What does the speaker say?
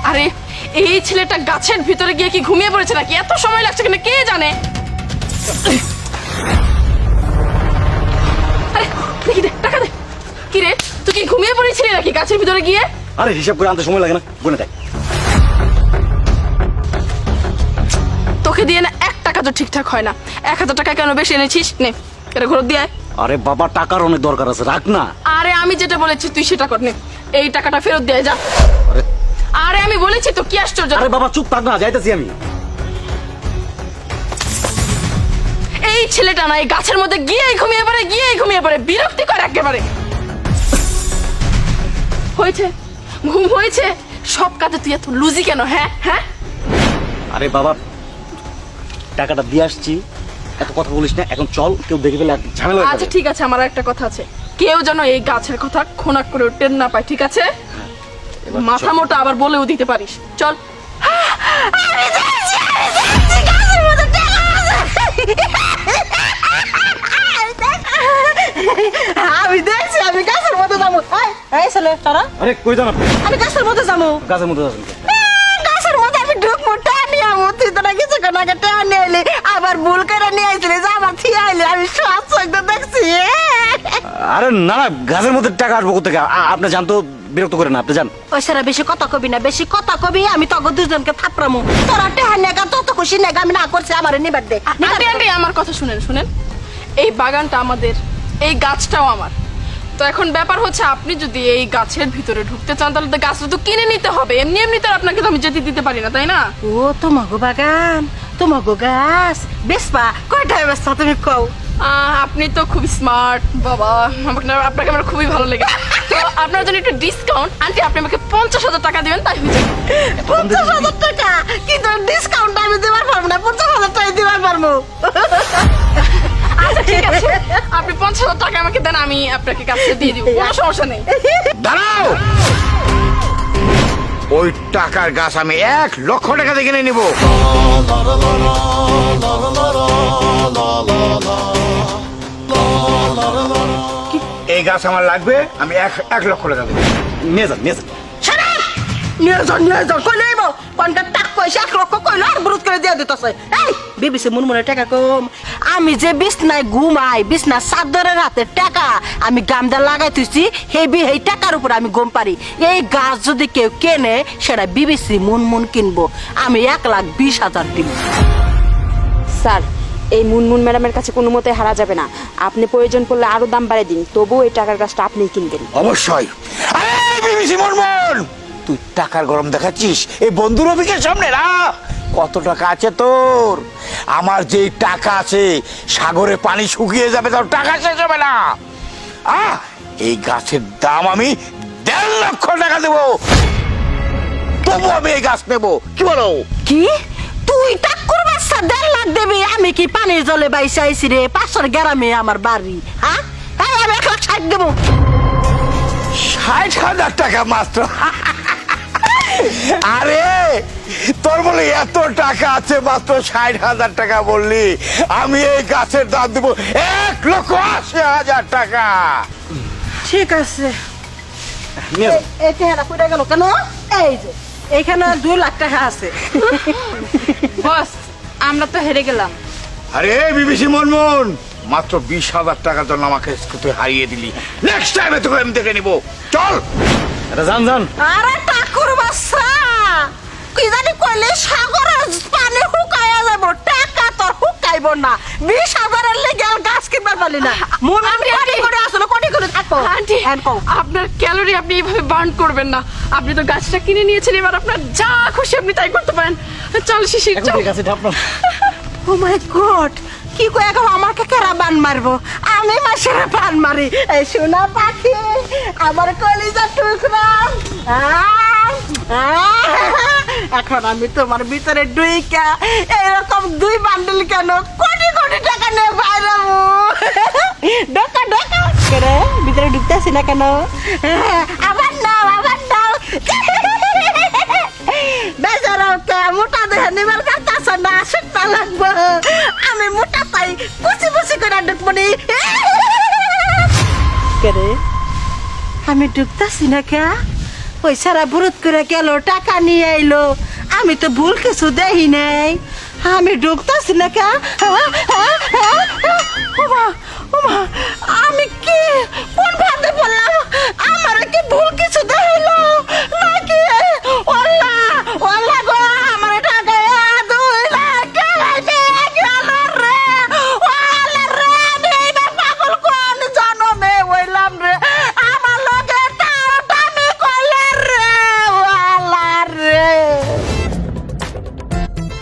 আরে এই ছেলেটা গাছের ভিতরে গিয়ে কি ঘুমিয়ে পড়েছে নাকি? এত সময় লাগছে কেন কে জানে? আরে দেখি দে, টাকা দে। কি রে, তুই কি ঘুমিয়ে পড়েছিলি নাকি গাছের ভিতরে গিয়ে? আরে হিসাব করে আনতে সময় লাগে না, গুনে দেয়। তোকে দিয়ে না 1 টাকা তো ঠিকঠাক হয় না। 1000 টাকা কেন বেশি এনেছিস? নে এটা ঘর দিয়ে আয়। আরে বাবা, টাকার অনেক দরকার আছে, রাখ না। আরে আমি যেটা বলেছি তুই সেটা কর। নে এই টাকাটা ফেরত দিয়ে যা। আরে আরে আমি বলেছি তো, কি আশ্চর্য। আরে বাবা চুপ থাক না, যাইতেছি আমি। এই ছেলেটা না এই গাছের মধ্যে গিয়েই ঘুমিয়ে পড়ে বিরক্তিকর একেবারে। হয়েছে, ঘুম হয়েছে। সব কাজে তুই এত লুজি কেন? হ্যাঁ হ্যাঁ, আরে বাবা, টাকাটা দিয়ে আসছি, এত কথা বলিস না। এখন চল, কেউ দেখে ফেলে ঝামেলা হয়ে আচ্ছা যাবে। ঠিক আছে, আমার একটা কথা আছে। কেউ যেন এই গাছের কথা খোনাক করে টের না পায়, ঠিক আছে? এবার মাথা চল। মোটা আবার বলেও দিতে পারিস। চল। আমি দেখছি আমি গাছের মধ্যে যাবো। এই ছেলে তারা, আরে কই যান আপনি? আমি গাছের মধ্যে যাবো। গাছের মধ্যে যাচ্ছেন? গাছের মধ্যে আমি ঢুকবো, টানি আমো তুই তোরা কিছুক্ষণ আগে টানি আইলি, আবার ভুল করে নিয়ে আইছিলি যে আমার থিয়ে আইলি, আমি সব চোখটা দেখছি। আরে না না, গাছের মধ্যে টাকা আসবো কোথেকে? আপনি জান তো, বিরক্ত করে না, আপনি জান। ওই সারা বেশি কথা কবি না, বেশি কথা কবি আমি তখন দুজনকে থাপড়ামু। তোরা টেহা নেগা তত খুশি নেগা আমি না করছি, আমারে নিবার দে। আন্টি আন্টি আমার কথা শুনেন শুনেন। এই বাগানটা আমাদের, এই গাছটাও আমার। তো এখন ব্যাপার হচ্ছে, আপনি যদি এই গাছের ভিতরে ঢুকতে চান তাহলে তো গাছটা তো কিনে নিতে হবে। এমনি এমনি তো আপনাকে তো আমি যেতে দিতে পারি না, তাই না? ও তোমাগো বাগান, তোমাগো গাছ বেসপা কয়টায় বেসপা তুমি কও? আপনি তো খুব স্মার্ট বাবা, আপনাকে আমার খুবই ভালো লেগে। তো আপনার জন্য একটু ডিসকাউন্ট, আন্টি আপনি আমাকে 50,000 টাকা দিবেন, তাই হয়ে যাবে। 50,000 টাকা? কিন্তু ডিসকাউন্ট আমি দিবার পারবো না, 50,000 টাকা দিবার পারবো। আচ্ছা ঠিক আছে, আপনি 50,000 টাকা আমাকে দেন, আমি আপনাকে কাছে দিয়ে দিব, কোনো সমস্যা নেই। দাঁড়াও, ওই টাকার গাছ আমি 1,00,000 টাকা দিয়ে কিনে নিব। এই গাছ আমার লাগবে, আমি 1,00,000 টাকা দেবো। নিয়ে যান, নিয়ে যান। নিয়ে যাও কই লইব? কোনটা টাক পয়সা 1,00,000 কইলো আর বুরুত করে দিয়ে দিতেছে। এই বিবিসি মুনমুনের টাকা কম। আমি যে বিছনায় ঘুমাই, বিছনা চাদরের হাতে টাকা আমি গামদা লাগাই তুইছি, হেই টাকার উপর আমি ঘুম পারি। এই গাছ যদি কেউ কেনে সেটা বিবিসি মুনমুন কিনবো, আমি 1,20,000 দিব। স্যার, এই মুনমুন ম্যাডামের কাছে কোনো মতে হারা যাবে না। আপনি প্রয়োজন পড়লে আরো দাম বাড়িয়ে দিন, তবুও এই টাকার গাছটা আপনিই কিনবেন। অবশ্যই। আরে বিবিসি মনমন, তুই টাকার গরম দেখাচ্ছিস এই বন্ধু রফিকের সামনে না? কত টাকা আছে তোর? আমার যে টাকা আছে সাগরে পানি শুকিয়ে যাবে, তাও টাকা শেষ হবে না। এই গাছের দাম আমি 1,50,000 টাকা দেবো, তবু আমি এই গাছ নেবো। কি বলো? কি তুই টাকুর বাচ্চা 1.5 লাখ দেবি? আমি কি পানির জলে বাইসা আইছি রে? 500 গ্রামে আমার বাড়ি। হ্যাঁ আমি 1,60,000 দেবো। 60,000 টাকা মাত্র? আরে তোর বলে এত টাকা আছে, মাত্র 60,000 টাকা বললি? আমি এই গাছের দাম দেবো 1,80,000 টাকা। ঠিক আছে, নিয়ে যান। এই টাকাটা কইরা গেল কেন? এই যে এইখানে 2 লাখ টাকা আছে। বস, আমরা তো হেরে গেলাম। আরে বিবিসি মনমন, মাত্র 20,000 টাকার জন্য আমাকে তুই হারিয়ে দিলি। নেক্সট টাইমে তোকে আমি দেখে নিবো। চল। এটা যান যান। আরে টাকুর বাচ্চা কি জানি কইলে সাগরের পানি হুকায়া যাব, টাকা তোর হুকাইব না। 20,000 লেগে আর গাছ কিনবার পারলি না। মন আমি কোটি করে আসলে কোটি করে থাকো। আন্টি এন্ড কও আপনার ক্যালোরি আপনি এইভাবে বার্ন করবেন না। আপনি তো গাছটা কিনে নিয়েছেন, এবার আপনার যা খুশি আপনি তাই করতে পারেন। চল শিশির, এখন চল। ঠিক আছে, এটা আপনার। ও মাই গড, কি কই এখন আমাকে কেরা বান মারবো? আমি মাসের বান মারি। এই সোনা পাখি, আমার কলিজা টুকরা, এখন আমি তোমার ভিতরে ডুইকা এরকম 2 বান্ডেল কেন কোটি কোটি টাকা নিয়ে বাইরাবো। ডকা ডকা করে ভিতরে ঢুকতেছি না কেন? আবার নাও বেচারা কে মোটা দেহে নিবার কাছে না, শুকনা লাগবো। আমি মোটা পাই পুষি পুষি করে ঢুকবো নি। করে আমি ঢুকতাছি না কে ওই সারা বুরুত করে গেল টাকা নিয়ে আইলো আমি তো ভুল কিছু দেখি নাই আমি ঢুকতাছি না কে ওমা ওমা আমি কি কোন ভাবে বললাম আমার কি ভুল কিছু